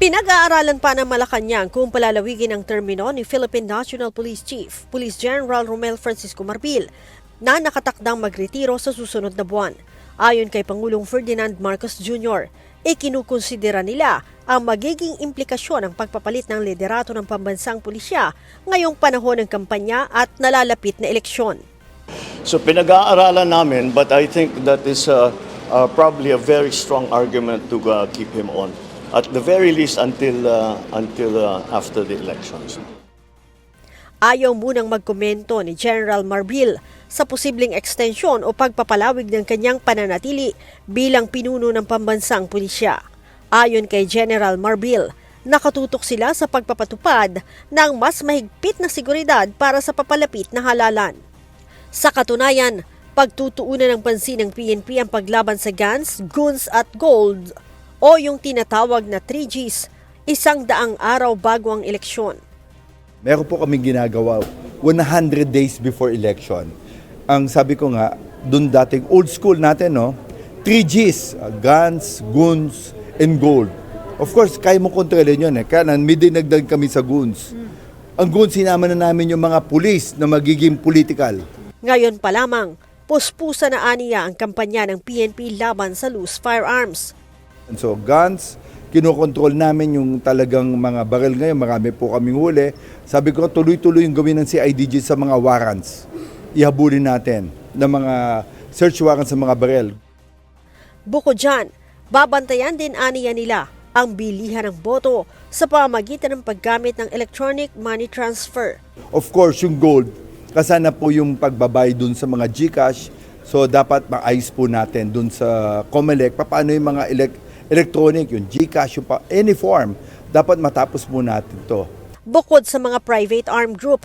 Pinag-aaralan pa ng Malacanang kung palalawigin ang termino ni Philippine National Police Chief, Police General Romel Francisco Marbil, na nakatakdang magretiro sa susunod na buwan. Ayon kay Pangulong Ferdinand Marcos Jr., ikinukonsidera nila ang magiging implikasyon ng pagpapalit ng liderato ng pambansang pulisya ngayong panahon ng kampanya at nalalapit na eleksyon. So pinag-aaralan namin, but I think that is probably a very strong argument to keep him on. At the very least until after the elections. Ayaw munang magkomento ni General Marbil sa posibleng ekstensyon o pagpapalawig ng kanyang pananatili bilang pinuno ng pambansang pulisya. Ayon kay General Marbil, nakatutok sila sa pagpapatupad ng mas mahigpit na seguridad para sa papalapit na halalan. Sa katunayan, pagtutuunan ng pansin ng PNP ang paglaban sa guns, goons at gold o yung tinatawag na 3Gs, 100 araw bago ang eleksyon. Meron po kaming ginagawa 100 days before election. Ang sabi ko nga, dun dating old school natin, no? 3Gs, guns, goons, and gold. Of course, kaya mo kontrolin yun. Kaya may dinagdag kami sa goons. Ang goons, sinama na namin yung mga pulis na magiging political. Ngayon pa lamang, puspusa na aniya ang kampanya ng PNP laban sa loose firearms. So guns, kinokontrol namin yung talagang mga baril ngayon. Marami po kaming huli. Sabi ko, tuloy-tuloy yung gawin ng CIDG sa mga warrants. Ihabulin natin ng mga search warrants sa mga baril. Bukod dyan, babantayan din aniya nila ang bilihan ng boto sa pamamagitan ng paggamit ng electronic money transfer. Of course, yung gold, kasana po yung pagbabay dun sa mga GCash. So dapat maayos po natin dun sa COMELEC. Paano yung mga electronic, yung GCash, yung any form, dapat matapos po natin to. Bukod sa mga private armed group,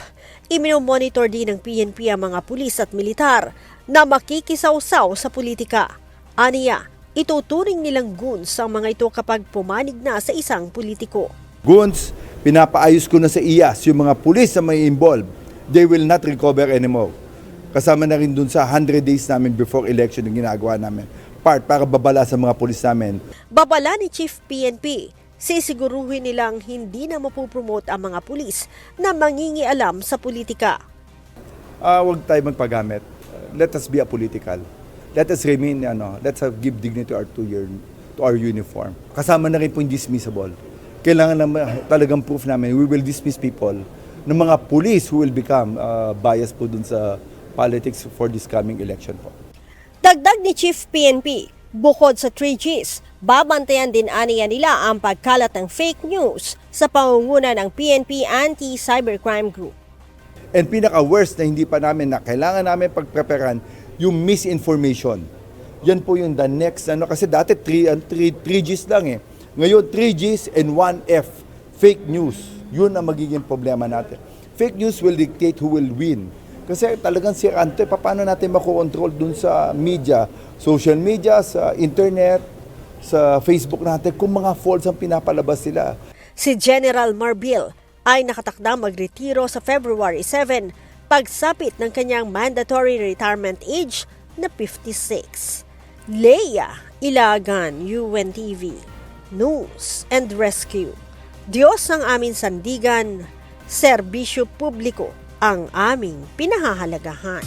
iminomonitor din ng PNP ang mga pulis at militar na makikisawsaw sa politika. Aniya, ituturing nilang goons ang mga ito kapag pumanig na sa isang politiko. Goons, pinapaayos ko na sa IAS, yung mga pulis na may involved, they will not recover anymore. Kasama na rin dun sa 100 days namin before election na ginagawa namin. Para babala sa mga pulis namin. Babala ni Chief PNP, sisiguruhin nilang hindi na mapupromote ang mga pulis na mangingialam sa politika. Huwag tayo magpagamit. Let us be apolitical. Let us remain, let's give dignity to our uniform. Kasama na rin po yung dismissible. Kailangan na talagang proof namin, we will dismiss people ng mga pulis who will become biased po dun sa politics for this coming election po. Dagdag ni Chief PNP, bukod sa 3Gs, babantayan din aniya nila ang pagkalat ng fake news sa pangunguna ng PNP Anti-Cybercrime Group. And pinaka-worst na hindi pa namin na kailangan namin pagpreparan yung misinformation. Yan po yung the next, kasi dati 3Gs lang eh. Ngayon 3Gs and 1F, fake news. Yun ang magiging problema natin. Fake news will dictate who will win. Kasi talagang sirante, paano natin makokontrol dun sa media, social media, sa internet, sa Facebook natin, kung mga false ang pinapalabas sila. Si General Marbil ay nakatakdang magretiro sa February 7, pagsapit ng kanyang mandatory retirement age na 56. Leia Ilagan, UNTV, News and Rescue. Diyos ang aming sandigan, serbisyo publiko ang aming pinahahalagahan.